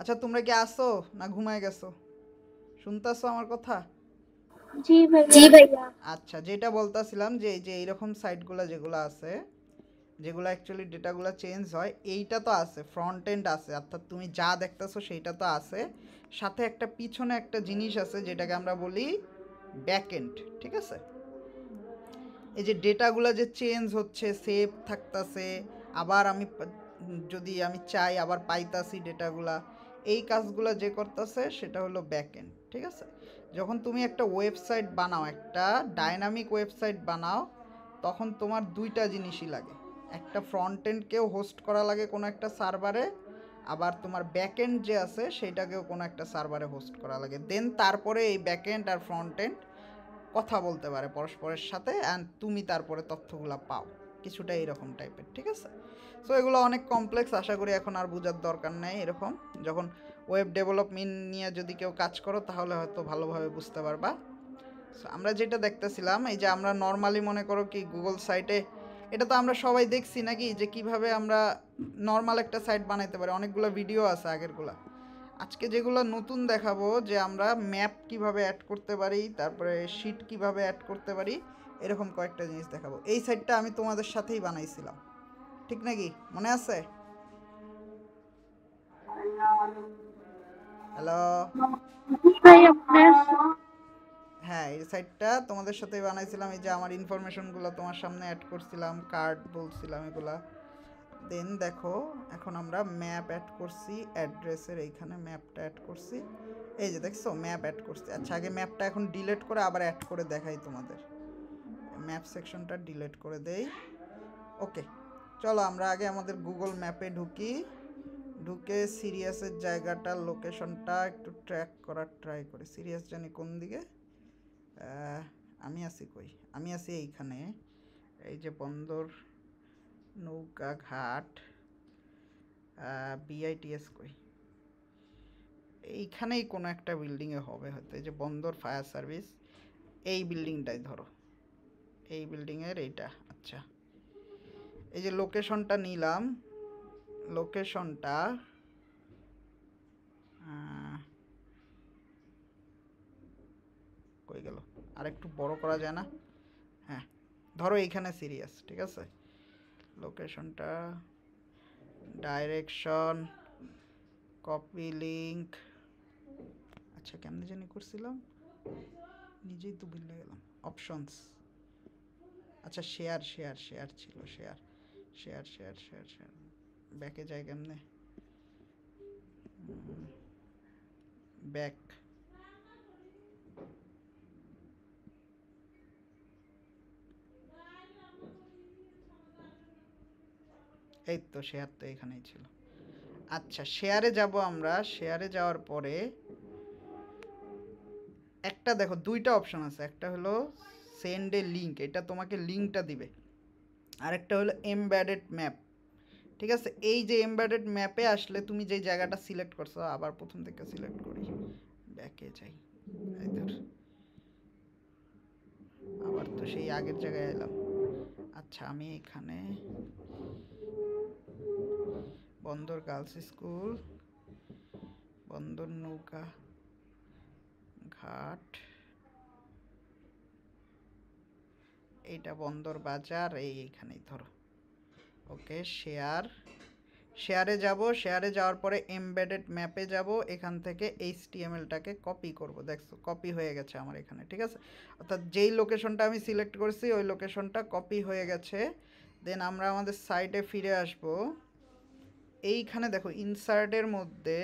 আচ্ছা তোমরা কি আসো না ঘুমায় গেছো? শুনতেছো আমার কথা? জি জি ভাইয়া। ভাইয়া। আচ্ছা, যেটা বলতাছিলাম যে এই যে এইরকম সাইটগুলো যেগুলো আছে, যেগুলো অ্যাকচুয়ালি ডেটাগুলো চেঞ্জ হয়, এইটা তো আছে, ফ্রন্ট এন্ড আছে, অর্থাৎ তুমি যা দেখতেছো সেইটা তো আছে, সাথে একটা পিছনে একটা জিনিস আছে যেটাকে আমরা বলি ব্যাক এন্ড। ঠিক আছে? এই যে ডেটাগুলো যে চেঞ্জ হচ্ছে, সেভ থাকতাছে, আবার যদি আমি চাই আবার পাইতাছি ডেটাগুলা, এই কাজগুলো যে করতেছে সেটা হলো ব্যাক এন্ড। ঠিক আছে? যখন তুমি একটা ওয়েবসাইট বানাও, একটা ডাইনামিক ওয়েবসাইট বানাও, তখন তোমার দুইটা জিনিসই লাগে। একটা ফ্রন্ট এন্ডকেও হোস্ট করা লাগে কোনো একটা সার্ভারে, আবার তোমার ব্যাক এন্ড যে আছে সেইটাকেও কোনো একটা সার্ভারে হোস্ট করা লাগে। দেন তারপরে এই ব্যাক এন্ড আর ফ্রন্ট এন্ড কথা বলতে পারে পরস্পরের সাথে, অ্যান্ড তুমি তারপরে তথ্যগুলো পাও, কিছুটা এইরকম টাইপের। ঠিক আছে? সো এগুলো অনেক কমপ্লেক্স, আশা করি এখন আর বোঝার দরকার নেই। এরকম যখন ওয়েব ডেভেলপমেন্ট নিয়ে যদি কেউ কাজ করো তাহলে হয়তো ভালোভাবে বুঝতে পারবা। সো আমরা যেটা দেখতেছিলাম, এই যে আমরা নর্মালি মনে করো কি গুগল সাইটে, এটা তো আমরা সবাই দেখছি নাকি, যে কিভাবে আমরা নর্মাল একটা সাইট বানাইতে পারি, অনেকগুলো ভিডিও আছে আগেরগুলা। আজকে যেগুলো নতুন দেখাবো, যে আমরা ম্যাপ কিভাবে অ্যাড করতে পারি, তারপরে শিট কিভাবে অ্যাড করতে পারি, এরকম কয়েকটা জিনিস দেখাবো। এই সাইটটা আমি তোমাদের সাথেই বানাইছিলাম, ঠিক নাকি? মনে আছে? হ্যালো? জি ভাইয়া মনে আছে। হ্যাঁ, এই সাইটটা তোমাদের সাথেই বানাইছিলাম। এই যে আমার ইনফরমেশনগুলো তোমার সামনে অ্যাড করছিলাম, কার্ড বলছিলাম এগুলা। দেন দেখো, এখন আমরা ম্যাপ অ্যাড করছি, অ্যাড্রেসের এইখানে ম্যাপটা অ্যাড করছি। এই যে দেখছো ম্যাপ অ্যাড করছি। আচ্ছা, আগে ম্যাপটা এখন ডিলিট করে আবার অ্যাড করে দেখাই তোমাদের। ম্যাপ সেকশনটা ডিলিট করে দেই। ওকে, চলো আমরা আগে আমাদের গুগল ম্যাপে ঢুকি। ঢুকে সিরিয়াসের জায়গাটার লোকেশনটা একটু ট্র্যাক করার ট্রাই করি। সিরিয়াস জানি কোন দিকে। আমি আছি কই? আমি আছি এইখানে, এই যে বন্দর নৌকা ঘাট, বিআইটিএস কই? এইখানেই কোনো একটা বিল্ডিংয়ে হবে হয়তো। এই যে বন্দর ফায়ার সার্ভিস, এই বিল্ডিংটাই ধরো, এই বিল্ডিংয়ের এইটা। আচ্ছা, এই যে লোকেশনটা নিলাম, লোকেশনটা কই গেল? আর একটু বড় করা যায় না? হ্যাঁ, ধরো এইখানে সিরিয়াস। ঠিক আছে? লোকেশনটা, ডাইরেকশন, কপি লিঙ্ক। আচ্ছা, কেমনে জানি করছিলাম, নিজেই তো ভুলে গেলাম। অপশনস, আচ্ছা শেয়ার শেয়ার শেয়ার ছিল, share share share share share. ব্যাকে যাই কেমনে? ব্যাক, এই তো শেয়ার তো এখানেই ছিল। আচ্ছা, শেয়ারে যাব আমরা। শেয়ারে যাওয়ার পরে একটা দেখো, দুইটা অপশন আছে। একটা হলো সেন্ড এ লিঙ্ক, এটা তোমাকে লিঙ্কটা দিবে। আরেকটা হলো এমবেডেড ম্যাপ। ঠিক আছে? এই যে এমবেডেড ম্যাপে আসলে তুমি যে জায়গাটা সিলেক্ট করছো, আবার প্রথম থেকে সিলেক্ট করি, ব্যাকে যাই, এই ধর, আবার তো সেই আগের জায়গায় এলাম। আচ্ছা, আমি এখানে বন্দর গার্লস স্কুল, বন্দর নৌকা ঘাট, এইটা বন্দর বাজার, এইখানেই ধরো। ওকে, শেয়ার, শেয়ারে যাব। শেয়ারে যাওয়ার পরে এমবেডেড ম্যাপে যাব। এখান থেকে এইচটিএমএলটাকে কপি করব। দেখছো কপি হয়ে গেছে আমার এখানে। ঠিক আছে? অর্থাৎ যেই লোকেশনটা আমি সিলেক্ট করেছি ওই লোকেশনটা কপি হয়ে গেছে। দেন আমরা আমাদের সাইটে ফিরে আসব। এইখানে দেখো ইনসার্টের মধ্যে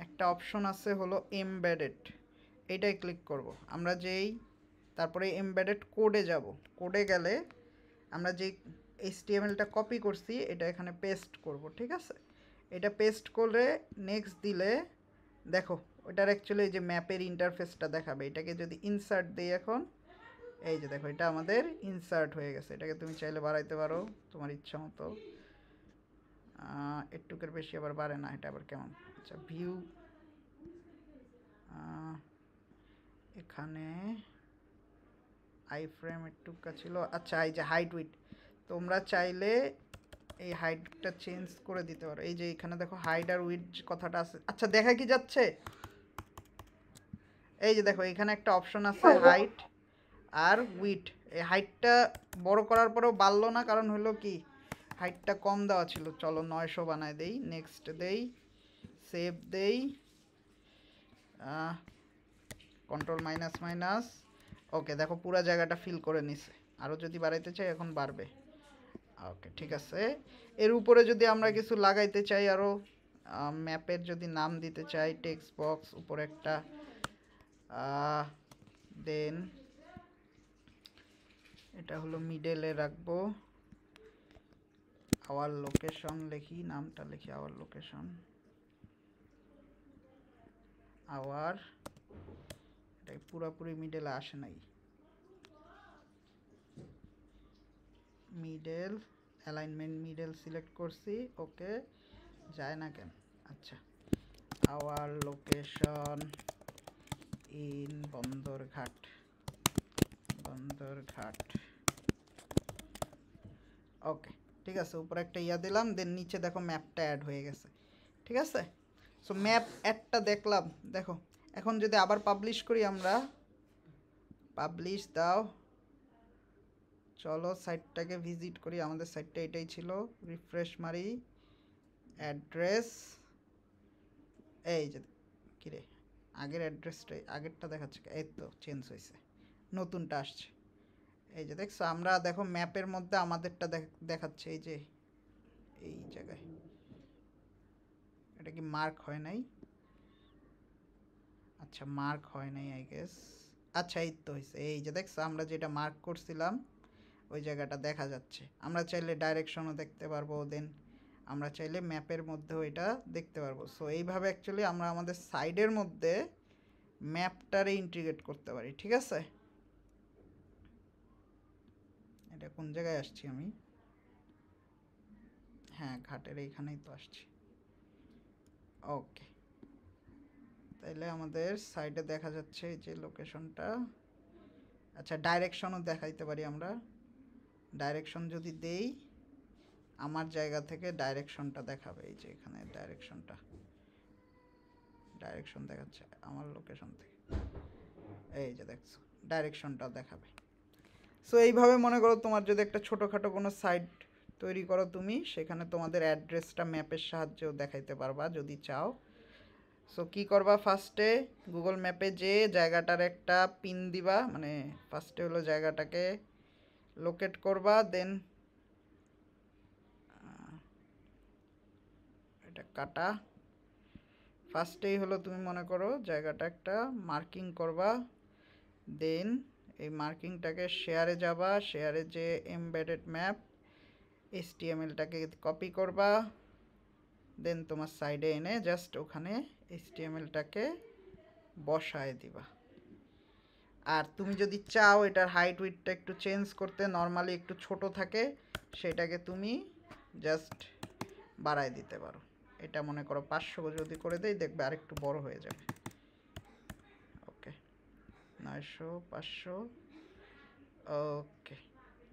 একটা অপশন আছে হলো এমবেডেড, এইটাই ক্লিক করব আমরা। যেই তারপরে এমবেডেড কোডে যাব। কোডে গেলে আমরা যে এইচটিএমএলটা কপি করছি এটা এখানে পেস্ট করব। ঠিক আছে? এটা পেস্ট করে নেক্সট দিলে দেখো ওটার অ্যাকচুয়ালি এই যে ম্যাপের ইন্টারফেসটা দেখাবে। এটাকে যদি ইনসার্ট দিই এখন, এই যে দেখো এটা আমাদের ইনসার্ট হয়ে গেছে। এটাকে তুমি চাইলে বাড়াইতে পারো তোমার ইচ্ছা মতো। একটুকের বেশি আবার বাড়ে না, এটা আবার কেমন? আচ্ছা, ভিউ, এখানে আই ফ্রেম একটুকা ছিল। আচ্ছা, এই যে হাইট উইথ, তোমরা চাইলে এই হাইটটা চেঞ্জ করে দিতে পারো। এই যে এখানে দেখো হাইড আর উইড কথাটা আছে। আচ্ছা দেখা কি যাচ্ছে? এই যে দেখো এখানে একটা অপশন আছে হাইট আর উইড। এই হাইটটা বড় করার পরেও বাড়লো না, কারণ হলো কি হাইটটা কম দেওয়া ছিল। চলো 900 বানায় দেই, নেক্সট দেই, সেভ দেই, কন্ট্রোল মাইনাস মাইনাস। ওকে দেখো পুরো জায়গাটা ফিল করে নিছে। আরও যদি বাড়াইতে চাই এখন বাড়বে। ওকে ঠিক আছে। এর উপরে যদি আমরা কিছু লাগাইতে চাই আরও, ম্যাপের যদি নাম দিতে চাই, টেক্সট বক্স উপরে একটা, দেন এটা হলো মিডলে রাখবো। আওয়ার লোকেশন লিখি, নামটা লিখি আওয়ার লোকেশন, আওয়ার। এটা পুরোপুরি মিডলে আসে নাই, মিডল অ্যালাইনমেন্ট মিডল সিলেক্ট করছি। ওকে যায় না কেন? আচ্ছা, hour location in Bandarghat, Bandarghat. ওকে ঠিক আছে, উপরে একটা ইয়া দিলাম, দেন নিচে দেখো ম্যাপটা অ্যাড হয়ে গেছে। ঠিক আছে, সো ম্যাপ অ্যাডটা দেখলাম। দেখো এখন যদি আবার পাবলিশ করি আমরা, পাবলিশ দাও, চলো সাইটটাকে ভিজিট করি। আমাদের সাইটটা এটাই ছিল, রিফ্রেশ মারি, অ্যাড্রেস, এই যে কিরে আগের অ্যাড্রেসটাই, আগেরটা দেখাচ্ছে, এই তো চেঞ্জ হয়েছে, নতুনটা আসছে। এই যে দেখছো, আমরা দেখো ম্যাপের মধ্যে আমাদেরটা দেখাচ্ছে এই যে এই জায়গায়। এটা কি মার্ক হয় নাই? আচ্ছা মার্ক হয় নাই আই গেস। আচ্ছা এই তো হয়েছে, এই যে দেখছো আমরা যেটা মার্ক করছিলাম ওই জায়গাটা দেখা যাচ্ছে। আমরা চাইলে ডাইরেকশনও দেখতে পারবো, দেন আমরা চাইলে ম্যাপের মধ্যেও এটা দেখতে পারবো। সো এইভাবে অ্যাকচুয়ালি আমরা আমাদের সাইডের মধ্যে ম্যাপটারে ইন্টিগ্রেট করতে পারি। ঠিক আছে, এটা কোন জায়গায় আসছি আমি? হ্যাঁ ঘাটের এইখানেই তো আসছি। ওকে, তাইলে আমাদের সাইডে দেখা যাচ্ছে এই যে লোকেশনটা। আচ্ছা ডাইরেকশনও দেখাইতে পারি আমরা। ডাইরেকশন যদি দেই, আমার জায়গা থেকে ডাইরেকশনটা দেখাবে। এই যে এখানে ডাইরেকশনটা, ডাইরেকশন দেখাচ্ছে আমার লোকেশন থেকে। এই যে দেখছো ডাইরেকশনটাও দেখাবে। সো এইভাবে মনে করো তোমার যদি একটা ছোটোখাটো কোনো সাইট তৈরি করো তুমি, সেখানে তোমাদের অ্যাড্রেসটা ম্যাপের সাহায্যেও দেখাইতে পারবা যদি চাও। সো কী করবা, ফার্স্টে গুগল ম্যাপে যে জায়গাটার একটা পিন দিবা, মানে ফার্স্টে হলো জায়গাটাকে লোকেট করবা, দেন এটা কাটা। ফার্স্টেই হলো তুমি মনে করো জায়গাটা একটা মার্কিং করবা, দেন এই মার্কিংটাকে শেয়ারে যাবা, শেয়ারে যে এমবেডেড ম্যাপ HTML-টাকে কপি করবা, দেন তোমার সাইডে এনে জাস্ট ওখানে HTML-টাকে বসায় দিবা। আর তুমি যদি চাও এটার হাইট উইডটা একটু চেঞ্জ করতে, নর্মালি একটু ছোট থাকে, সেটাকে তুমি জাস্ট বাড়ায় দিতে পারো। এটা মনে করো 500 যদি করে দেই, দেখবে আরেকটু বড় হয়ে যাবে। ওকে 900 500। ওকে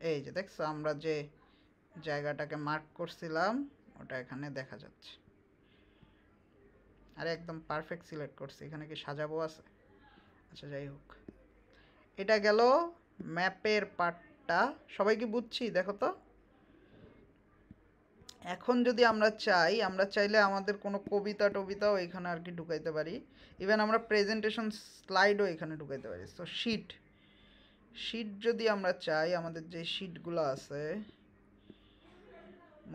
এই যে দেখছো আমরা যে জায়গাটাকে মার্ক করছিলাম ওটা এখানে দেখা যাচ্ছে। আরে একদম পারফেক্ট সিলেক্ট করছি, এখানে কি সাজাবো আছে? আচ্ছা যাই হোক, এটা গেল ম্যাপের পার্টটা। সবাই কি বুঝছি দেখো তো? এখন যদি আমরা চাই, আমরা চাইলে আমাদের কোনো কবিতা টবিতাও এখানে আর কি ঢুকাইতে পারি। ইভেন আমরা প্রেজেন্টেশন স্লাইডও এখানে ঢুকাইতে পারি। সো শিট যদি আমরা চাই, আমাদের যে শিটগুলো আছে,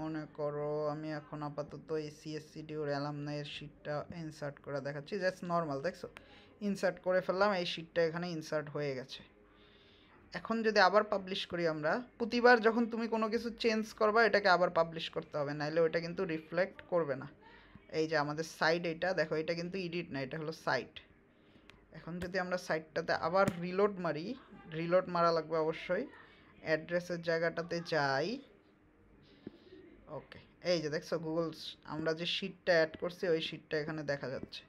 মনে করো আমি এখন আপাতত এই CSCDUর অ্যালামনাইয়ের শিটটা ইনসার্ট করে দেখাচ্ছি। জাস্ট নর্মাল দেখছো ইনসার্ট করে ফেললাম, এই শিটটা এখানে ইনসার্ট হয়ে গেছে। এখন যদি আবার পাবলিশ করি আমরা, প্রতিবার যখন তুমি কোনো কিছু চেঞ্জ করবা এটাকে আবার পাবলিশ করতে হবে, নাইলে ওটা কিন্তু রিফ্লেক্ট করবে না। এই যে আমাদের সাইট, এইটা দেখো, এটা কিন্তু এডিট না, এটা হলো সাইট। এখন যদি আমরা সাইটটাতে আবার রিলোড মারি, রিলোড মারা লাগবে অবশ্যই, অ্যাড্রেসের জায়গাটাতে যাই। ওকে এই যে দেখছো গুগল আমরা যে শিটটা অ্যাড করছি ওই শিটটা এখানে দেখা যাচ্ছে।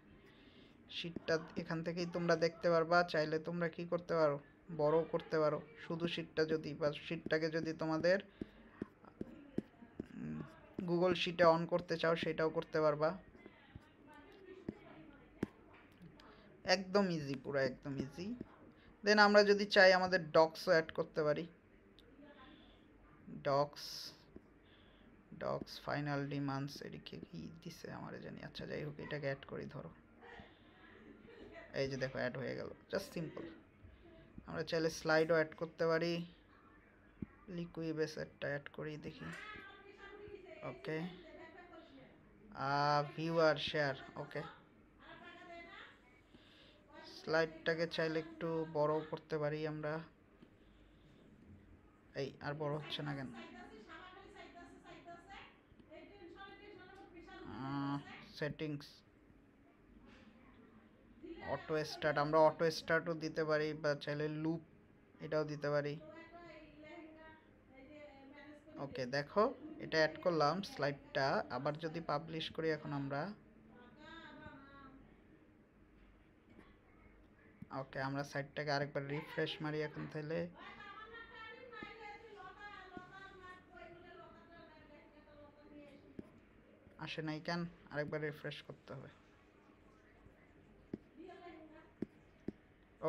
শিটটা এখান থেকেই তোমরা দেখতে পারবা। চাইলে তোমরা কি করতে পারো, বড় করতে পারো শুধু শিটটা যদি, বা শিটটাকে যদি তোমাদের গুগল শিটে অন করতে চাও সেটাও করতে পারবা। একদম ইজি, পুরো একদম ইজি। দেন আমরা যদি চাই আমাদের ডক্সও অ্যাড করতে পারি। ডক্স ফাইনাল ডিমান্ডস, এদিকে কি দিছে আমার জানি। আচ্ছা যাই হোক, এটাকে অ্যাড করি। ধরো এই যে দেখো অ্যাড হয়ে গেল, জাস্ট সিম্পল। আমরা চাইলে স্লাইডও অ্যাড করতে পারি। লিকুইবেস একটা অ্যাড করি দেখি। ওকে, ভিউ আর শেয়ার। ওকে, স্লাইডটাকে চাইলে একটু বড় করতে পারি আমরা। এই আর বড় হচ্ছে না কেন? সেটিংস, অটো স্টার্ট, আমরা অটো স্টার্টও দিতে পারি, বা চাইলে লুপ এটাও দিতে পারি। ওকে দেখো এটা অ্যাড করলাম স্লাইডটা। আবার যদি পাবলিশ করি এখন আমরা, ওকে আমরা সাইটটাকে আরেকবার রিফ্রেশ মারি এখন। তাহলে আসে নাই কেন? আরেকবার রিফ্রেশ করতে হবে।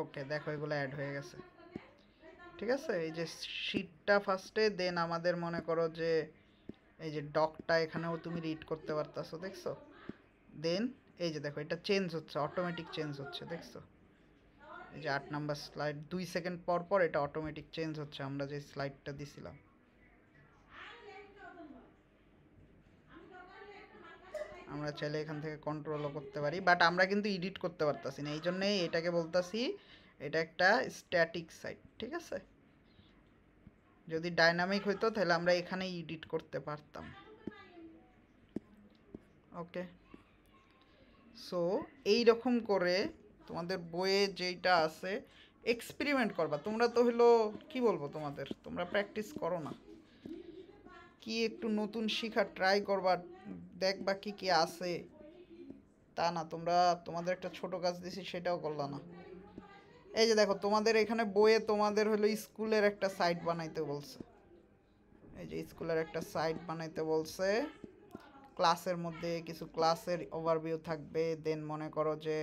ওকে দেখো এগুলো অ্যাড হয়ে গেছে। ঠিক আছে, এই যে শিটটা ফার্স্টে, দেন আমাদের মনে করো যে এই যে ডকটা এখানেও তুমি রিড করতে পারতাছো, দেখছো? দেন এই যে দেখো এটা চেঞ্জ হচ্ছে, অটোমেটিক চেঞ্জ হচ্ছে, দেখছো? এই যে 8 নাম্বার স্লাইড 2 সেকেন্ড পর পর এটা অটোমেটিক চেঞ্জ হচ্ছে আমরা যে স্লাইডটা দিছিলাম। আমরা চাইলে এখান থেকে কন্ট্রোলও করতে পারি, বাট আমরা কিন্তু এডিট করতে পারতাছি না। এই জন্যই এটাকে বলতাছি এটা একটা স্ট্যাটিক সাইট। ঠিক আছে, যদি ডাইনামিক হইতো তাহলে আমরা এখানেই এডিট করতে পারতাম। ওকে, সো এই রকম করে তোমাদের বইয়ে যেটা আছে এক্সপেরিমেন্ট করবা। তোমরা তো হলো কি বলবো তোমাদের, তোমরা প্র্যাকটিস করো না, কি একটু নতুন শিখা ট্রাই করবা, দেখবা কি কি আছে। তা না, তোমরা তোমাদের একটা ছোট কাজ দিছি সেটাও করলা না। এই যে দেখো তোমাদের এখানে বইয়ে তোমাদের হলো স্কুলের একটা সাইট বানাইতে বলছে। এই যে স্কুলের একটা সাইট বানাইতে বলছে, ক্লাসের মধ্যে কিছু ক্লাসের ওভারভিউ থাকবে। দেন মনে করো যে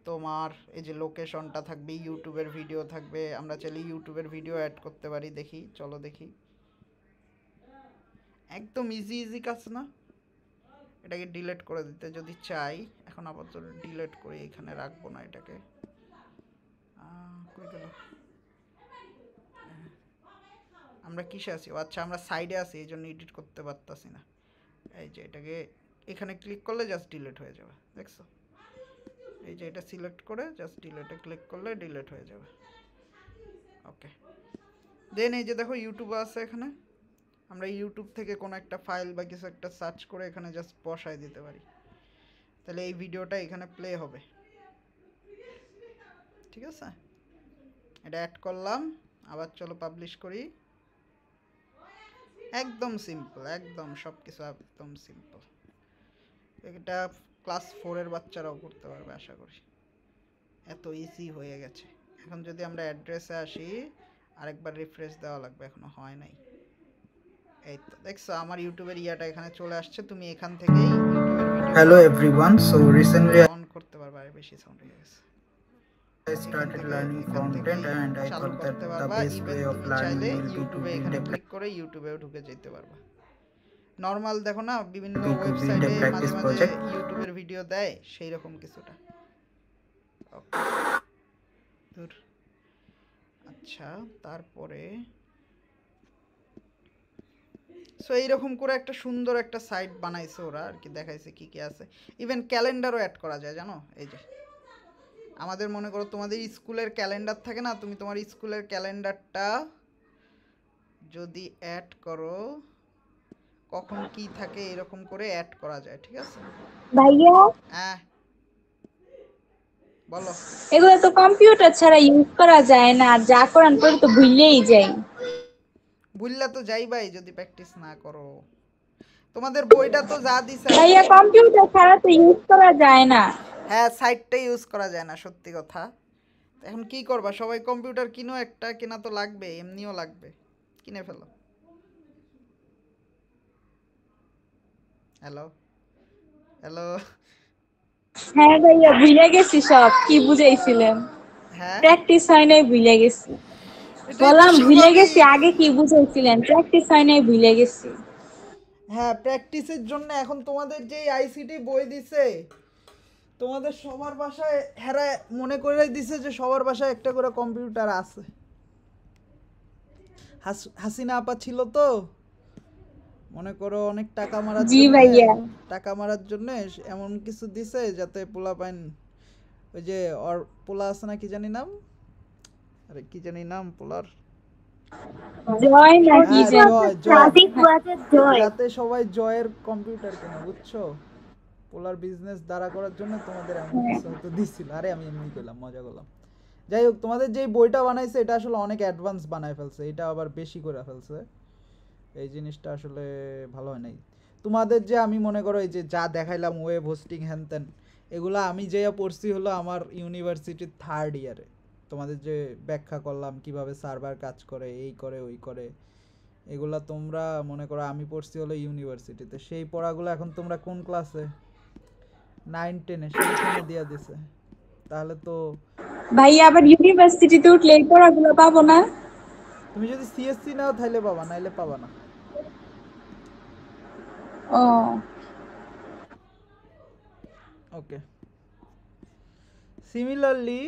তোমার এই যে লোকেশনটা থাকবে, ইউটিউবের ভিডিও থাকবে। আমরা চাইলে ইউটিউবের ভিডিও অ্যাড করতে পারি। দেখি, চলো দেখি। একদম ইজি ইজি কাজ না? এটাকে ডিলিট করে দিতে যদি চাই এখন, আপাতত ডিলিট করে এখানে রাখবো না এটাকে। কই গেল? আমরা কিসে আছি? আচ্ছা আমরা সাইডে আছি, এই জন্য এডিট করতে পারতাছি না। এই যে এটাকে এখানে ক্লিক করলে জাস্ট ডিলিট হয়ে যাবে, দেখছো? এই যে এটা সিলেক্ট করে জাস্ট ডিলিটে ক্লিক করলে ডিলিট হয়ে যাবে। ওকে, দেন এই যে দেখো ইউটিউব আছে এখানে। আমরা ইউটিউব থেকে কোনো একটা ফাইল বা কিছু একটা সার্চ করে এখানে জাস্ট বসায় দিতে পারি, তাহলে এই ভিডিওটা এখানে প্লে হবে। ঠিক আছে, এটা অ্যাড করলাম। আবার চলো পাবলিশ করি। একদম সিম্পল, একদম সব কিছু একদম সিম্পল। এটা ক্লাস 4-এর বাচ্চারাও করতে পারবে আশা করি, এত ইজি হয়ে গেছে। এখন যদি আমরা অ্যাড্রেসে আসি, আরেকবার রিফ্রেশ দেওয়া লাগবে, এখনো হয় নাই। এই তো দেখছো আমার ইউটিউবের ইয়াটা এখানে চলে আসছে। তুমি এখান থেকেই ইউটিউবের video Hello everyone. So recently on করতে পারবে। আর বেশি সাউন্ড হয়ে গেছে। I started learning content and I চালু thought that করতে the পারবা। best ইভেন way of তুমি learning চাইলে will be to ইউটিউবে build এখানে a ক্লিক করে ইউটিউবেও ঢুকে যেতে পারবা। নর্মাল দেখো না বিভিন্ন to build ওয়েবসাইটে a মাঝে practice মাঝে project. ইউটিউবের ভিডিও দেয়, সেই রকম কিছুটা। দূর। আচ্ছা তারপরে সো এইরকম করে একটা সুন্দর একটা সাইট বানাইছে ওরা, আর কি দেখাইছে কি কি আছে। ইভেন ক্যালেন্ডারও অ্যাড করা যায়, জানো? এই যে আমাদের মনে করো তোমাদের স্কুলের ক্যালেন্ডার থাকে না, তুমি তোমার স্কুলের ক্যালেন্ডারটা যদি অ্যাড করো, কখন কি থাকে এরকম করে অ্যাড করা যায়। ঠিক আছে ভাইয়া, হ্যাঁ বলো। এগুলো তো কম্পিউটার ছাড়া ইউজ করা যায় না, আর যা করান করে তো ভুললেই যাই। ভুললা তো যাইবাই যদি প্র্যাকটিস না করো। তোমাদের বইটা তো যা দিছে ভাইয়া, আছে। কম্পিউটার ছাড়া তো ইউজ করা যায় না। হ্যাঁ সাইটটা ইউজ করা যায় না, সত্যি কথা। এখন কি করবা, সবাই কম্পিউটার কিনো, একটা কেনা তো লাগবে, এমনিও লাগবে, কিনে ফেলো। Hello hello. হ্যাঁ ভাইয়া ভুলে গেছি সব কি বুঝাইছিলেন। হ্যাঁ, প্র্যাকটিস হয় নাই ভুলে গেছি। এটাই তো বললাম ভুলে গেছি স্বাভাবিক। আগে কি বুঝাইছিলেন, প্র্যাকটিস হয় নাই ভুলে গেছি। হ্যাঁ, প্র্যাকটিসের জন্য এখন তোমাদের যেই আইসিটি বই দিছে, তোমাদের সবার বাসায় হেরা মনে করে দিছে যে সবার বাসায় একটা করে কম্পিউটার আছে। হাসিনা আপা ছিল তো, মনে করো অনেক টাকা মারার জি জন্য, ভাইয়া। এমন কিছু দিছে যাতে পোলা পাইন, ওই যে ওর পোলা আছে না, কি জানি নাম, আরে কি জানি নাম পোলার, জয় না কি হ্যাঁ জানি। জয় জয়, যাতে সবাই জয়ের কম্পিউটার কেনে, বুঝছো? পোলার বিজনেস দাঁড়া করার জন্য তোমাদের এমন কিছু হয়তো দিছিল। আরে আমি এমনি কইলাম, মজা করলাম। যাই হোক, তোমাদের যেই বইটা বানাইছে এটা আসলে অনেক অ্যাডভান্স বানায় ফেলছে, এটা আবার বেশি করে ফেলছে। এই জিনিসটা আসলে ভালো হয় নাই। তোমাদের যে আমি মনে করো এই যে যা দেখাইলাম ওয়েব হোস্টিং হ্যান ত্যান, এগুলা আমি যে পড়ছি হলো আমার ইউনিভার্সিটির 3rd ইয়ারে। তোমাদের যে ব্যাখ্যা করলাম কিভাবে সার্ভার কাজ করে, এই করে ওই করে, এগুলা তোমরা মনে করো আমি পড়ছি হলো ইউনিভার্সিটিতে। সেই পড়াগুলো এখন তোমরা কোন ক্লাসে? 9-10-এ সেইখানে দিয়া দিছে। তাহলে তো ভাইয়া আবার ইউনিভার্সিটিতে উঠলে এই পড়াগুলো পাবো না? তুমি যদি সিএসসি নাও তাহলে পাবা, নাইলে পাবা না। ও ওকে, সিমিলারলি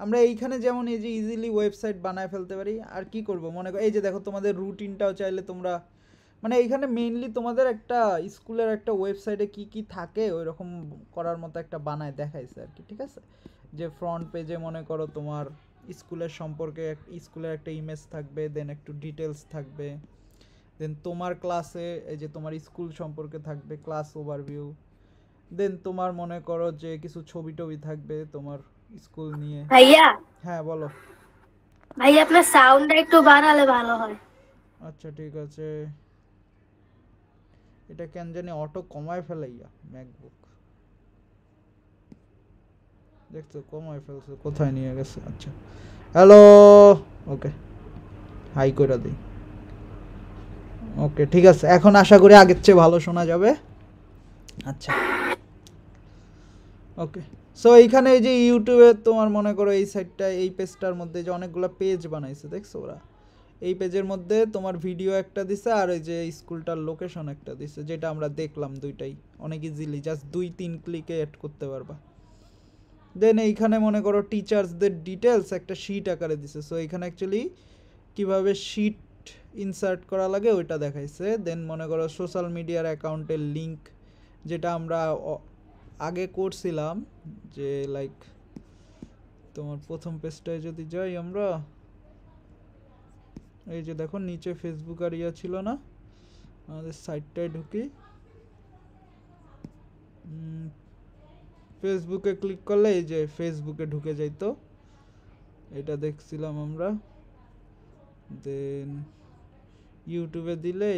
আমরা এইখানে যেমন এই যে ইজিলি ওয়েবসাইট বানায় ফেলতে পারি। আর কি করব মনে করো, এই যে দেখো তোমাদের রুটিনটাও চাইলে তোমরা, মানে এইখানে মেইনলি তোমাদের একটা স্কুলের একটা ওয়েবসাইটে কি কি থাকে ওই রকম করার মতো একটা বানায় দেখাইছে আর কি, ঠিক আছে? যে ফ্রন্ট পেজে মনে করো তোমার স্কুলের সম্পর্কে স্কুলের একটা ইমেজ থাকবে, দেন একটু ডিটেলস থাকবে, দেন তোমার ক্লাসে এই যে তোমার স্কুল সম্পর্কে থাকবে, ক্লাস ওভারভিউ, দেন তোমার মনে করো যে কিছু ছবি টবি থাকবে তোমার স্কুল নিয়ে। ভাইয়া, হ্যাঁ বলো। ভাইয়া আপনার সাউন্ডটা একটু বাড়ালে ভালো হয়। আচ্ছা ঠিক আছে, এটা কেন জানি অটো কমায় ফেলাইয়া ম্যাকবুক, দেখছো কমায় ফেলছে, কোথায় নিয়ে গেছে। আচ্ছা হ্যালো, ওকে হাই করে দিই। ওকে ঠিক আছে, এখন আশা করি আগের চেয়ে ভালো শোনা যাবে। আচ্ছা ওকে, সো এইখানে এই যে ইউটিউবে তোমার মনে করো এই সাইটটা, এই পেজটার মধ্যে যে অনেকগুলো পেজ বানাইছে দেখছো ওরা, এই পেজের মধ্যে তোমার ভিডিও একটা দিছে আর ওই যে স্কুলটার লোকেশন একটা দিছে, যেটা আমরা দেখলাম দুইটাই অনেক ইজিলি, জাস্ট 2-3 ক্লিকে অ্যাড করতে পারবা। দেন এইখানে মনে করো টিচার্সদের ডিটেলস একটা শিট আকারে দিছে, সো এইখানে অ্যাকচুয়ালি কিভাবে শিট ইনসার্ট করা লাগে ওইটা দেখাইছে। দেন মনে করো সোশ্যাল মিডিয়ার অ্যাকাউন্টের লিঙ্ক, যেটা আমরা আগে করছিলাম, যে লাইক তোমার প্রথম পেজটায় যদি যাই আমরা, এই যে দেখো নিচে ফেসবুক আর ইয়া ছিল না, আমাদের সাইটটায় ঢুকি, ফেসবুকে ক্লিক করলে এই যে ফেসবুকে ঢুকে যাইতো, এটা দেখছিলাম আমরা। দেন ইউটিউবে দিলে,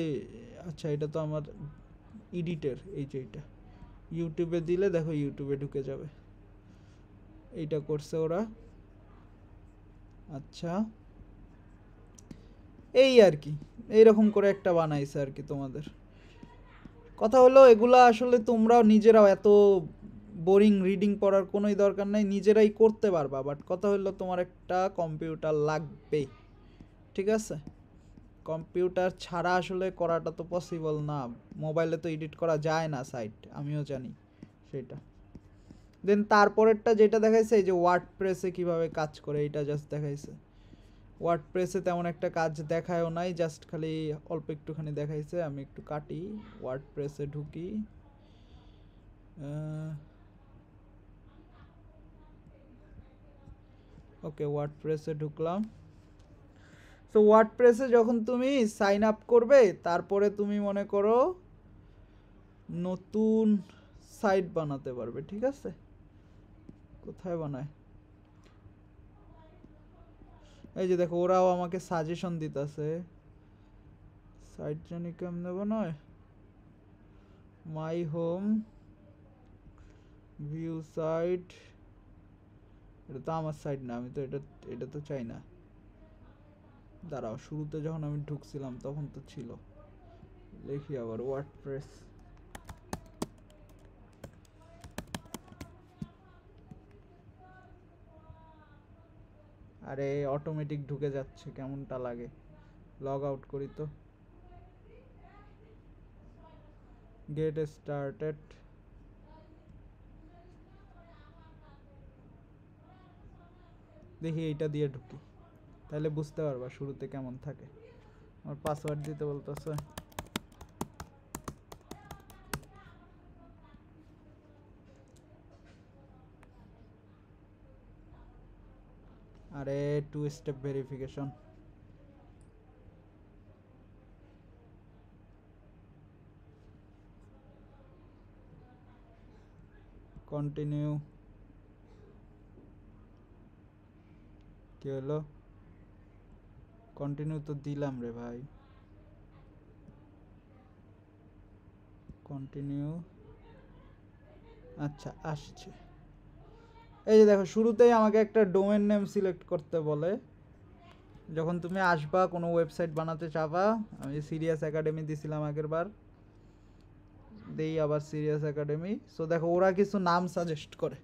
আচ্ছা এটা তো আমার এডিটের, এই যে এটা ইউটিউবে দিলে দেখো ইউটিউবে ঢুকে যাবে, এইটা করছে ওরা। আচ্ছা এই আর কি, এইরকম করে একটা বানাইছে আর কি তোমাদের। কথা হলো এগুলা আসলে তোমরাও নিজেরাও এত বোরিং রিডিং পড়ার কোনোই দরকার নাই, নিজেরাই করতে পারবা, বাট কথা হলো তোমার একটা কম্পিউটার লাগবে, ঠিক আছে? কম্পিউটার ছাড়া আসলে করাটা তো পসিবল না, মোবাইলে তো এডিট করা যায় না সাইট, আমিও জানি সেটা। দেন তারপরেরটা যেটা দেখাইছে এই যে ওয়ার্ডপ্রেসে কিভাবে কাজ করে, এটা জাস্ট দেখাইছে। ওয়ার্ডপ্রেসে তেমন একটা কাজ দেখায়ও নাই, জাস্ট খালি অল্প একটুখানি দেখাইছে। আমি একটু কাটি, ওয়ার্ডপ্রেসে ঢুকি, ওকে ওয়ার্ডপ্রেসে ঢুকলাম। সো ওয়ার্ডপ্রেসে যখন তুমি সাইন আপ করবে, তারপরে তুমি মনে করো নতুন সাইট বানাতে পারবে, ঠিক আছে? কোথায় বানায়, এই যে দেখো ওরাও আমাকে সাজেশন দিতেছে, সাইট জানি কেমনে বানায়, মাই হোম, ভিউ সাইট, এটা তো আমার সাইট না, আমি তো এটা তো চাই না। দাঁড়াও, শুরুতে যখন আমি ঢুকছিলাম তখন তো ছিল, লিখি আবার ওয়ার্ডপ্রেস, আরে অটোমেটিক ঢুকে যাচ্ছে, কেমনটা লাগে। লগ আউট করি তো। Get started. দেখি এইটা দিয়ে ঢুকি, তাহলে বুঝতে পারবা শুরুতে কেমন থাকে। আমার পাসওয়ার্ড দিতে বলতেছে। আরে 2 স্টেপ ভেরিফিকেশন। কন্টিনিউ। কি হলো? কন্টিনিউ তো দিলাম রে ভাই। কন্টিনিউ। আচ্ছা আসছে। এই যে দেখো, শুরুতেই আমাকে একটা ডোমেন নেম সিলেক্ট করতে বলে। যখন তুমি আসবা কোনো ওয়েবসাইট বানাতে চাবা, আমি সিরিয়াস একাডেমি দিছিলাম আগের বার, দেই আবার সিরিয়াস একাডেমি। সো দেখো ওরা কিছু নাম সাজেস্ট করে।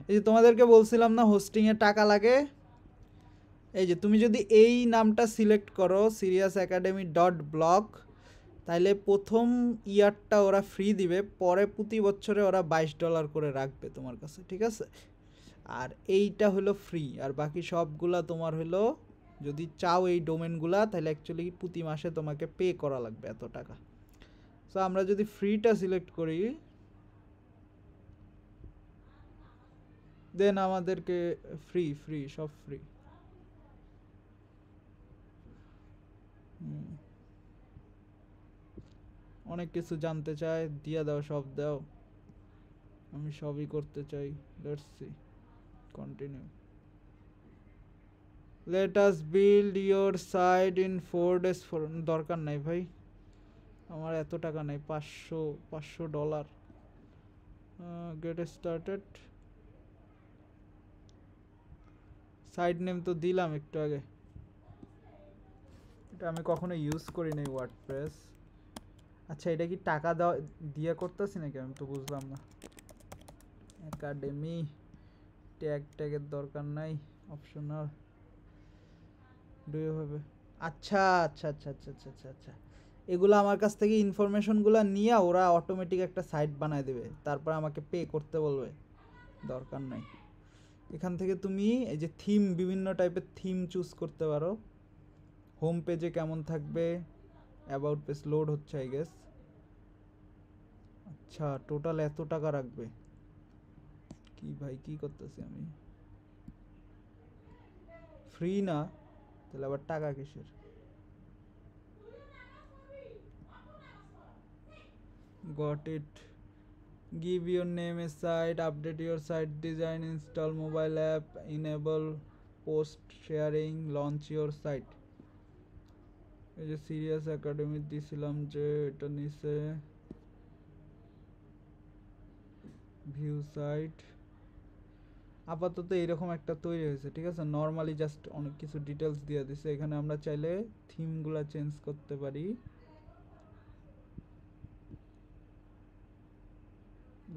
এই যে তোমাদেরকে বলছিলাম না হোস্টিংয়ে টাকা লাগে, এই যে তুমি যদি এই নামটা সিলেক্ট করো সিরিয়াস একাডেমি .ব্লগ, তাহলে প্রথম ইয়ারটা ওরা ফ্রি দিবে, পরে প্রতি বছরে ওরা $22 করে রাখবে তোমার কাছে, ঠিক আছে? আর এইটা হলো ফ্রি, আর বাকি সবগুলা তোমার হলো, যদি চাও এই ডোমেনগুলা তাহলে অ্যাকচুয়ালি প্রতি মাসে তোমাকে পে করা লাগবে এত টাকা। সো আমরা যদি ফ্রিটা সিলেক্ট করি, দেন আমাদেরকে ফ্রি ফ্রি সব ফ্রি। অনেক কিছু জানতে চায়, দিয়ে দাও, সব দাও, আমি সবই করতে চাই। Let's see, continue. Let us build your site in 4 days। দরকার নাই ভাই, আমার এত টাকা নাই, $500। Get started. সাইট নেম তো দিলাম একটু আগে, এটা আমি কখনো ইউজ করি নাই ওয়ার্ডপ্রেস। আচ্ছা এটা কি টাকা দাও দিয়ে করতেছি নাকি, আমি তো বুঝলাম না। একাডেমি ট্যাগের দরকার নাই, অপশনাল। Do you have? আচ্ছা আচ্ছা আচ্ছা আচ্ছা আচ্ছা আচ্ছা আচ্ছা, এগুলো আমার কাছ থেকে ইনফরমেশনগুলো নিয়ে ওরা অটোমেটিক একটা সাইট বানায় দেবে, তারপর আমাকে পে করতে বলবে। দরকার নাই। এখান থেকে তুমি এই যে থিম, বিভিন্ন টাইপের থিম চুজ করতে পারো। হোম পেজে কেমন থাকবে, অ্যাবাউট পেজ লোড হচ্ছে আই গেস। আচ্ছা টোটাল এত টাকা রাখবে, কি ভাই কি করতেছি আমি? ফ্রি না, তাহলে আবার টাকা কিসের? Got it. Give your name a site, update your site design, install mobile app, enable post sharing, launch your site. এই যে সিরিয়াস একাডেমি দিছিলাম যে এটা নিচে ভিউ সাইট, আপাতত এইরকম একটা তৈরি হয়েছে, ঠিক আছে? নর্মালি জাস্ট অনেক কিছু ডিটেলস দিয়ে দিছে। এখানে আমরা চাইলে থিমগুলো চেঞ্জ করতে পারি।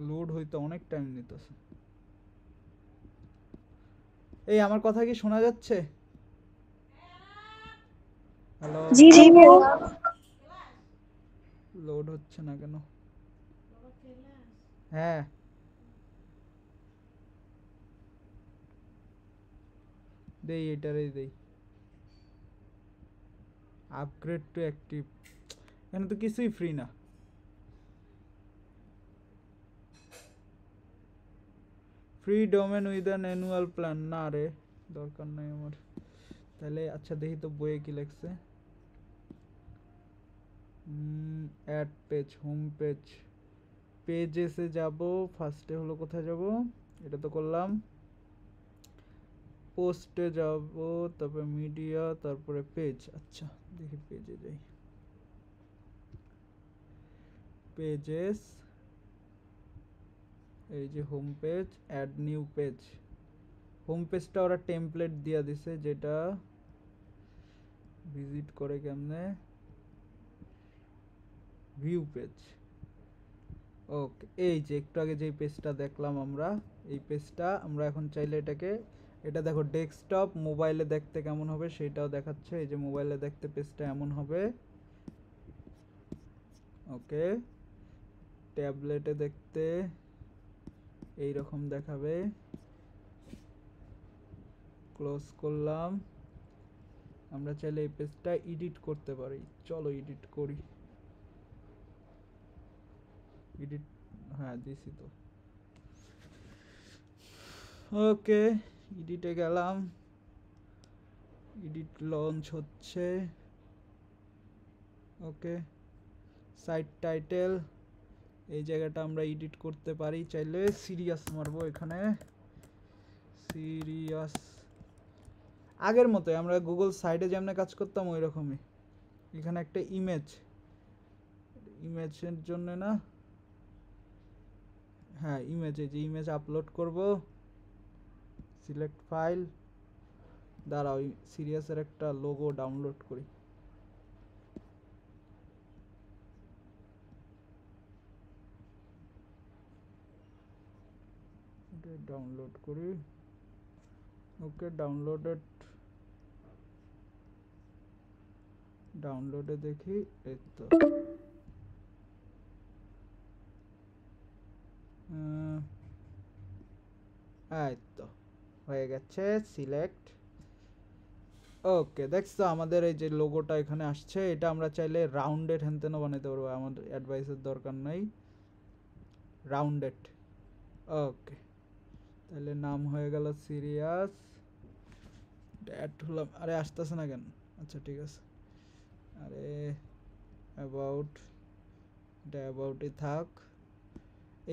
লোড হইতে অনেক টাইম নিতেছে। এই আমার কথা কি শোনা যাচ্ছে? হ্যালো, জি ভাইয়া। লোড হচ্ছে না কেন? হ্যাঁ দেই, এটারই দেই। আপগ্রেড টু অ্যাক্টিভ, এখানে তো কিছুই ফ্রি না। Free domain with an annual plan, না রে দরকার নাই আমার। তাহলে আচ্ছা দেখি তো বইয়ে কি লেখছে। অ্যাড পেজ, হোম পেজ, পেজেসে যাব। ফার্স্টে হলো কোথায় যাব, এটা তো করলাম। পোস্টে যাব, তারপরে মিডিয়া, তারপরে পেজ। আচ্ছা দেখি পেজে যাই। পেজেস, এই যে home page, add new page. Home পেজটা ওরা টেমপ্লেট দিয়ে দিছে, যেটা ভিজিট করে কেমনে, ভিউ পেজ। ওকে, এই যে একটু আগে যেই পেজটা দেখলাম আমরা, এই পেজটা আমরা এখন চাইলে এটাকে এটা দেখো ডেস্কটপ মোবাইলে দেখতে কেমন হবে সেটাও দেখাচ্ছে। এই যে মোবাইলে দেখতে পেজটা এমন হবে, ওকে। ট্যাবলেটে দেখতে এই রকম দেখাবে। ক্লোজ করলাম। আমরা চাইলে এই পেজটা এডিট করতে পারি। চলো এডিট করি। এডিট, হ্যাঁ দিছি তো। ওকে, এডিটে গেলাম। এডিট লঞ্চ হচ্ছে। ওকে, সাইট টাইটেল এই জায়গাটা আমরা এডিট করতে পারি চাইলে। সিরিয়াস মারবো এখানে, সিরিয়াস। আগের মতোই আমরা গুগল সাইটে যেমন কাজ করতাম ওই রকমই। এখানে একটা ইমেজের জন্য না, হ্যাঁ ইমেজে, যে ইমেজ আপলোড করব, সিলেক্ট ফাইল। দাঁড়াও সিরিয়াসের একটা লোগো ডাউনলোড করি। ডাউনলোড করি। ওকে, ডাউনলোডে দেখি। এই তো এই তো হয়ে গেছে সিলেক্ট। ওকে, দেখছো আমাদের এই যে লোগোটা এখানে আসছে। এটা আমরা চাইলে রাউন্ডেড হ্যানতেনও বানাতে পারবো, আমাদের অ্যাডভাইসের দরকার নাই। রাউন্ডেড, ওকে। তাহলে নাম হয়ে গেল সিরিয়াস। অ্যাড হলাম। আরে আসতেছে না কেন? আচ্ছা ঠিক আছে। আরে অ্যাবাউটই থাক।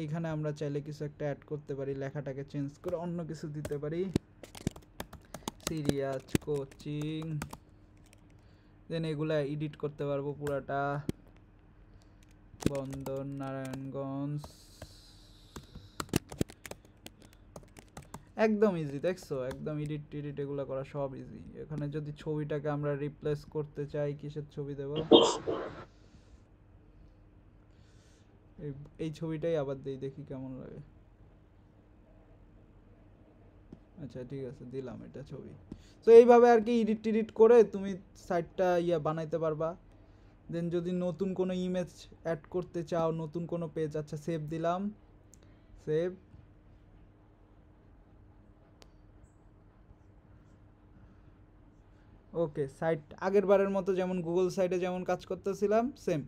এইখানে আমরা চাইলে কিছু একটা অ্যাড করতে পারি, লেখাটাকে চেঞ্জ করে অন্য কিছু দিতে পারি। সিরিয়াস কোচিং, দেন এগুলা এডিট করতে পারবো পুরাটা। বন্দর নারায়ণগঞ্জ, একদম ইজি। দেখছো একদম এডিট এগুলো করা সব ইজি। এখানে যদি ছবিটাকে আমরা রিপ্লেস করতে চাই, কিসের ছবি দেব? এই ছবিটাই আবার দেই, দেখি কেমন লাগে। আচ্ছা ঠিক আছে, দিলাম এটা ছবি। তো এইভাবে আর কি এডিট করে তুমি সাইটটা বানাইতে পারবা। দেন যদি নতুন কোনো ইমেজ অ্যাড করতে চাও, নতুন কোনো পেজ, আচ্ছা সেভ দিলাম, সেভ। ওকে, সাইট আগের বারের মতো যেমন গুগল সাইটে যেমন কাজ করতেছিলাম সেম।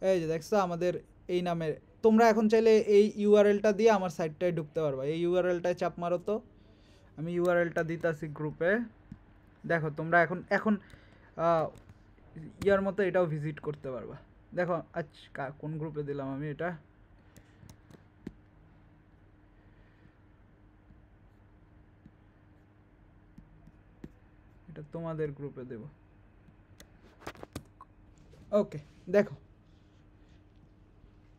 এই যে দেখছো আমাদের এই নামের। তোমরা এখন চাইলে এই ইউআরএলটা দিয়ে আমার সাইটটায় ঢুকতে পারবা। এই ইউআরএলটায় চাপ মারো তো, আমি ইউআরএলটা দিতাছি গ্রুপে। দেখো তোমরা এখন ইয়ার মতো এটাও ভিজিট করতে পারবা। দেখো আচ্ছা কোন গ্রুপে দিলাম আমি এটা? এটা তোমাদের গ্রুপে দেব। ওকে, দেখো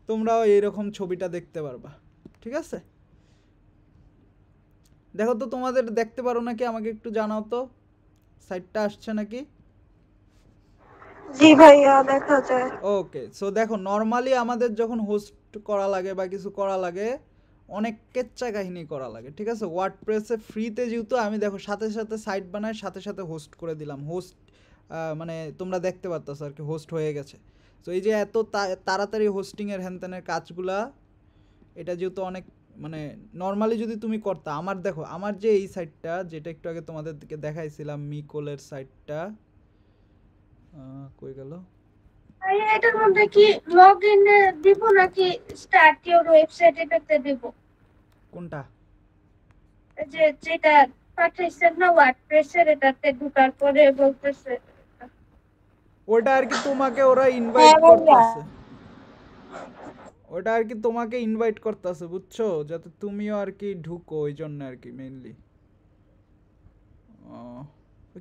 তোমরাও এইরকম ছবিটা দেখতে পারবা। ঠিক আছে, দেখো তো তোমাদের দেখতে পারো নাকি, আমাকে একটু জানাও তো সাইটটা আসছে নাকি। জি ভাইয়া দেখা যায়। ওকে, সো দেখো নর্মালি আমাদের যখন হোস্ট করা লাগে বা কিছু করা লাগে অনেক কেচ্চা কাহিনী করা লাগে। ঠিক আছে, ওয়ার্ডপ্রেসে ফ্রিতে যেহেতু আমি দেখো সাথে সাথে সাইট বানাই, সাথে সাথে হোস্ট করে দিলাম। হোস্ট মানে তোমরা দেখতে পারতেছো আর কি, হোস্ট হয়ে গেছে। তো এই যে এত তাড়াতাড়ি হোস্টিংয়ের হ্যানত্যানের কাজগুলা, এটা যেহেতু অনেক মানে নর্মালি যদি তুমি করতা, আমার দেখো আমার যে এই সাইটটা যেটা একটু আগে তোমাদেরকে দেখাইছিলাম মিকোলের সাইটটা, কই গেল? ভাইয়া এটার মধ্যে কি লগইন দিব নাকি স্টার্ট ইওর ওয়েবসাইট এটাতে দিব? কোনটা? যেটা পাঠাইছেন না ওয়ার্ডপ্রেসের, এটাতে ঢোকার পরে বলতেছে ওটা আর কি তোমাকে ওরা ইনভাইট করতেছে, ওটা আর কি তোমাকে ইনভাইট করতেছে বুঝছো, যাতে তুমিও আর কি ঢুকো, ওই জন্য আর কি মেইনলি।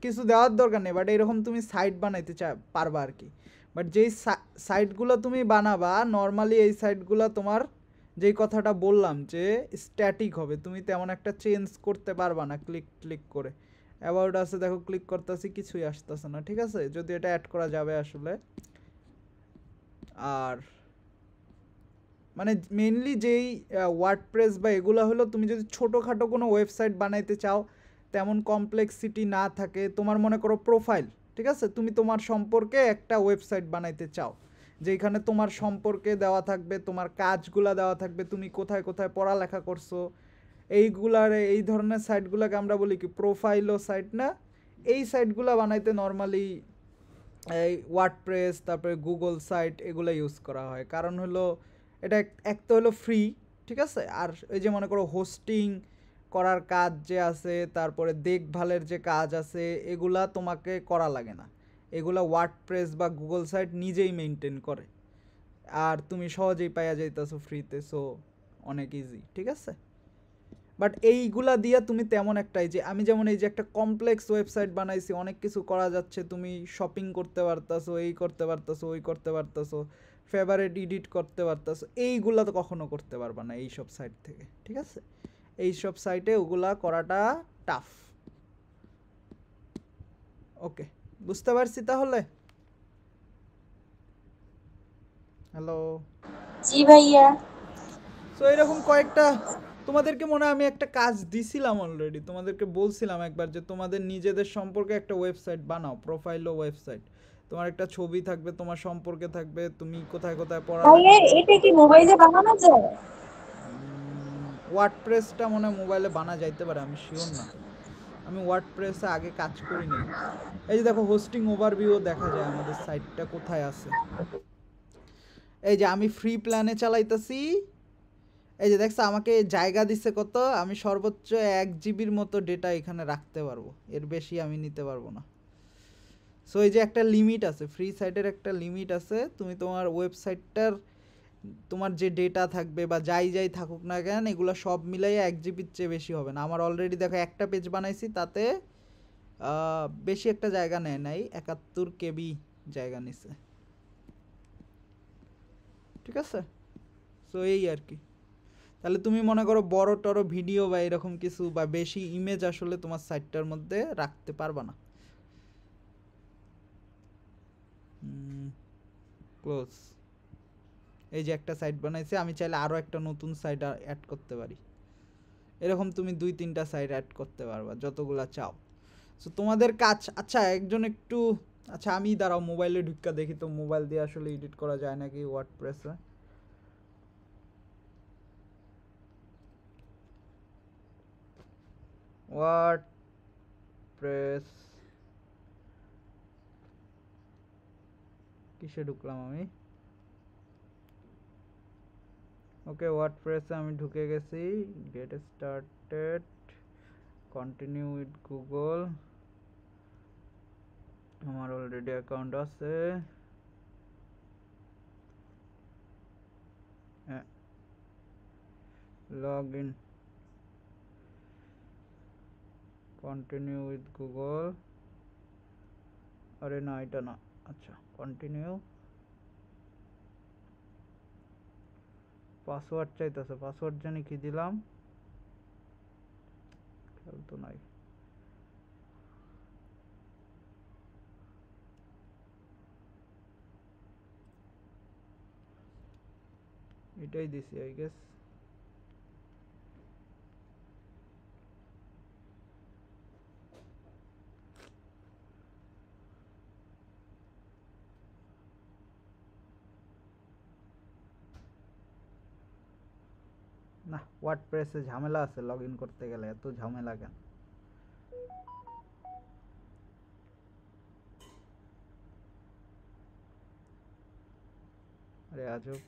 কিছু দেওয়ার দরকার নেই, বাট এরকম তুমি সাইট বানাইতে পারবা আর কি। বাট যেই সাইটগুলো তুমি বানাবা নর্মালি, এই সাইটগুলো তোমার যেই কথাটা বললাম যে স্ট্যাটিক হবে, তুমি তেমন একটা চেঞ্জ করতে পারবা না ক্লিক করে। অ্যাবাউট আছে দেখো, ক্লিক করতেছি কিছুই আসতেছে না। ঠিক আছে, যদি এটা অ্যাড করা যাবে আসলে। আর মানে মেইনলি যেই ওয়ার্ডপ্রেস বা এগুলো হলো, তুমি যদি ছোটোখাটো কোনো ওয়েবসাইট বানাইতে চাও তেমন কমপ্লেক্সিটি না থাকে, তোমার মনে করো প্রোফাইল, ঠিক আছে, তুমি তোমার সম্পর্কে একটা ওয়েবসাইট বানাইতে চাও যেখানে তোমার সম্পর্কে দেওয়া থাকবে, তোমার কাজগুলা দেওয়া থাকবে, তুমি কোথায় কোথায় পড়ালেখা করছো, এই ধরনের সাইটগুলোকে আমরা বলি কি প্রোফাইল ও সাইট না। এই সাইটগুলো বানাইতে নর্মালি এই ওয়ার্ডপ্রেস, তারপরে গুগল সাইট, এগুলো ইউজ করা হয়। কারণ হলো এটা এক তো হলো ফ্রি, ঠিক আছে, আর এই যে মনে করো হোস্টিং করার কাজ যে আছে, তারপরে দেখভালের যে কাজ আছে, এগুলা তোমাকে করা লাগে না, এগুলা ওয়ার্ডপ্রেস বা গুগল সাইট নিজেই মেনটেন করে, আর তুমি সহজেই পাইয়া যাইতেছো ফ্রিতে, সো অনেক ইজি, ঠিক আছে। বাট এইগুলা দিয়া তুমি তেমন একটাই যে আমি যেমন এই যে একটা কমপ্লেক্স ওয়েবসাইট বানাইছি, অনেক কিছু করা যাচ্ছে, তুমি শপিং করতে পারতাছো, এই করতে পারতাছো, ওই করতে পারতাছো, ফেভারিট এডিট করতে পারতাছো, এইগুলা তো কখনো করতে পারবা না এইসব সাইট থেকে, ঠিক আছে। এইসব সাইটে ওগুলা করাটা টাফ। ওকে, বুঝতে পারছি তাহলে। হ্যালো। জি ভাইয়া। সো এরকম কয়েকটা তোমাদেরকে মনে হয় আমি একটা কাজ দিছিলাম অলরেডি, তোমাদেরকে বলছিলাম একবার যে তোমাদের নিজেদের সম্পর্কে একটা ওয়েবসাইট বানাও, প্রোফাইল ও ওয়েবসাইট, তোমার একটা ছবি থাকবে, তোমার সম্পর্কে থাকবে, তুমি কোথায় কোথায় পড়ালেখা ভাইয়া করো। এটা কি মোবাইলে বানানো যায়? ওয়ার্ডপ্রেসটা মনে হয় মোবাইলে বানা যাইতে পারে, আমি শিওর না, আমি ওয়ার্ডপ্রেসে আগে কাজ করি নাই। এই যে দেখো হোস্টিং ওভারভিউ দেখা যায় আমাদের সাইটটা কোথায় আছে, এই যে আমি ফ্রি প্ল্যানে চালাইতেছি, এই যে দেখছো আমাকে জায়গা দিচ্ছে কত, আমি সর্বোচ্চ 1 জিবির মতো ডেটা এখানে রাখতে পারবো, এর বেশি আমি নিতে পারবো না। সো এই যে একটা লিমিট আছে, ফ্রি সাইটের একটা লিমিট আছে, তুমি তোমার ওয়েবসাইটটার তোমার যে ডেটা থাকবে বা যাই যাই থাকুক না কেন, এগুলো সব মিলাইয়া 1 জিবির চেয়ে বেশি হবে না। আমার অলরেডি দেখো একটা পেজ বানাইছি, তাতে বেশি একটা জায়গা নেয় নাই, 71 KB জায়গা নিছে, ঠিক আছে। সো এই আর কি, তাহলে তুমি মনে করো বড় টড় ভিডিও বা এরকম কিছু বা বেশি ইমেজ আসলে তোমার সাইটটার মধ্যে রাখতে পারবা না। ক্লোজ। এই যে একটা সাইট বানাইছে, আমি চাইলে আরও একটা নতুন সাইট অ্যাড করতে পারি, এরকম তুমি 2-3টা সাইট অ্যাড করতে পারবা যতগুলা চাও। সো তোমাদের কাজ, আচ্ছা একজন একটু, আচ্ছা আমি দাঁড়াও মোবাইলে ঢুকা দেখি তো মোবাইল দিয়ে আসলে এডিট করা যায় নাকি ওয়ার্ডপ্রেসে। ওয়ার্ডপ্রেস কিসে ঢুকলাম আমি, ওকে ওয়ার্ডপ্রেসে আমি ঢুকে গেছি, get started, continue with Google, আমার অলরেডি অ্যাকাউন্ট আছে, log in, continue with Google, আরে না এটা না, আচ্ছা কন্টিনিউ, পাসওয়ার্ড চাইতেছে, পাসওয়ার্ড জানি কি দিলাম, খেয়াল তো নাই, এটাই দিছি আই গেস। না ওয়ার্ডপ্রেসে ঝামেলা আছে, লগ ইন করতে গেলে এত ঝামেলা কেন। আরে আজব।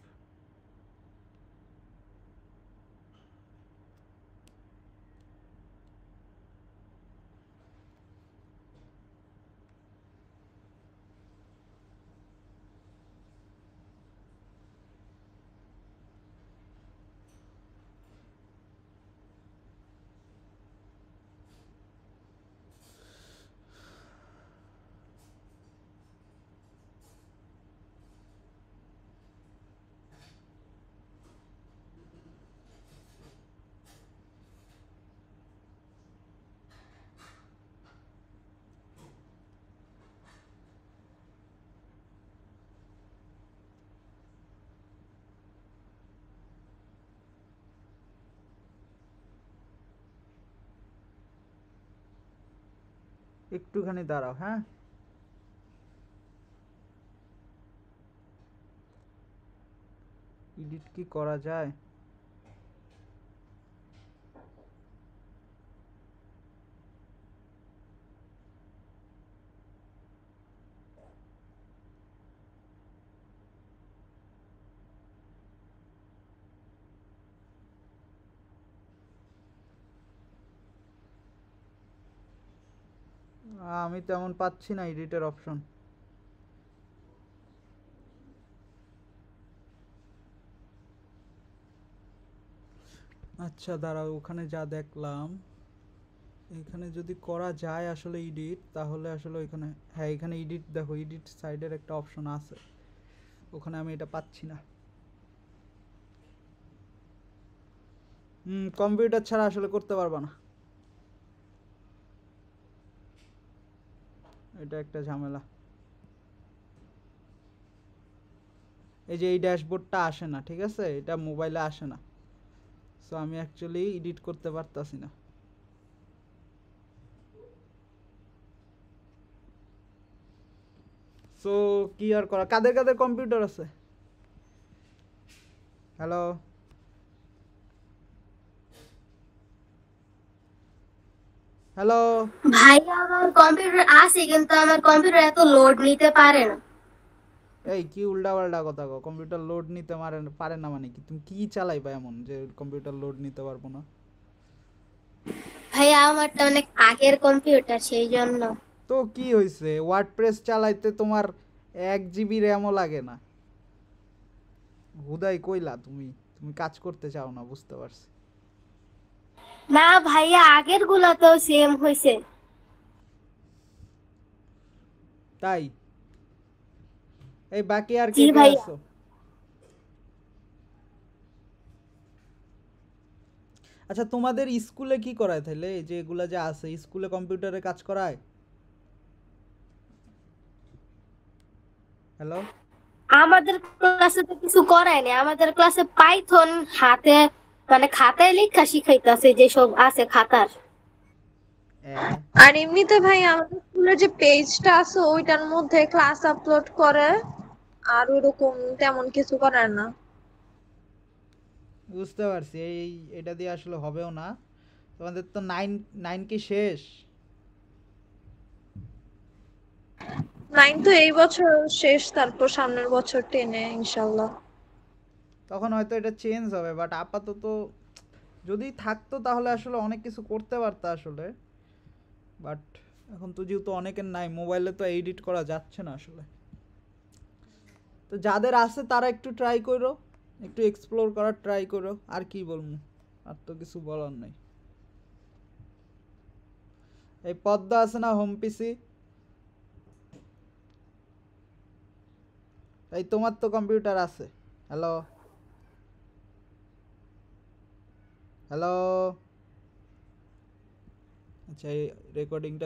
একটুখানি দাঁড়াও, হ্যাঁ? এডিট কি করা যায়? আমি তেমন পাচ্ছি না এডিটের অপশন। আচ্ছা দাঁড়াও, ওখানে যা দেখলাম এখানে যদি করা যায় আসলে এডিট, তাহলে আসলে ওইখানে, হ্যাঁ এখানে এডিট, দেখো এডিট সাইডের একটা অপশন আছে, ওখানে আমি এটা পাচ্ছি না। কম্পিউটার ছাড়া আসলে করতে পারবা না, এটা একটা ঝামেলা। এই যে এই ড্যাশবোর্ডটা আসে না, ঠিক আছে, এটা মোবাইলে আসে না, সো আমি অ্যাকচুয়ালি এডিট করতে পারতাছি না। সো কি আর করা, কাদের কাদের কম্পিউটার আছে? Hello, hello. ভাই আমার কম্পিউটার আছে কিন্তু আমার কম্পিউটার এত লোড নিতে পারে না। এই কি উল্টা পাল্টা কথা কও, কম্পিউটার লোড নিতে পারে না মানে কি? তুমি কি চালাইবা এমন যে কম্পিউটার লোড নিতে পারবো না? ভাইয়া আমারটা অনেক আগের কম্পিউটার, সেই জন্য। তো কি হয়েছে, ওয়ার্ডপ্রেস চালাইতে তোমার 1 GB র্যামও লাগে না। হুদাই কইলা তুমি তুমি কাজ করতে চাও না, বুঝতে পারছি। না ভাইয়া, আগের গুলা তো সেম হয়েছে। তাই? এই বাকি আর জি কে কে ভাইয়া। আছো? আচ্ছা তোমাদের স্কুলে কি করায় তাহলে, এই যে এগুলা যে আছে স্কুলে কম্পিউটারে কাজ করায়? হ্যালো, আমাদের ক্লাসে তো কিছু করায়নি, আমাদের ক্লাসে পাইথন হাতে মানে খাতায় লেখা শিখাইতেছে, যেসব আছে খাতার। আর এমনিতে ভাই আমাদের স্কুলের যে পেজটা আছে ওইটার মধ্যে ক্লাস আপলোড করে, আর ওরকম তেমন কিছু করে না। বুঝতে পারছি, এটা দিয়ে আসলে হবেও না। তোমাদের তো নাইন নাইন কি শেষ? 9 তো এই বছর শেষ, তারপর সামনের বছর 10-এ ইনশাল্লাহ। তখন হয়তো এটা চেঞ্জ হবে, বাট আপাতত যদি থাকতো তাহলে আসলে অনেক কিছু করতে পারতা আসলে, বাট এখন তো যেহেতু অনেকের নাই, মোবাইলে তো এডিট করা যাচ্ছে না আসলে। তো যাদের আছে তারা একটু ট্রাই করো, একটু এক্সপ্লোর করার ট্রাই করো, আর কি বলবো, আর তো কিছু বলার নাই। এই পদ্মা আছে না হোম পিসি, এই তোমার তো কম্পিউটার আছে। Hello, hello. আচ্ছা এই রেকর্ডিংটা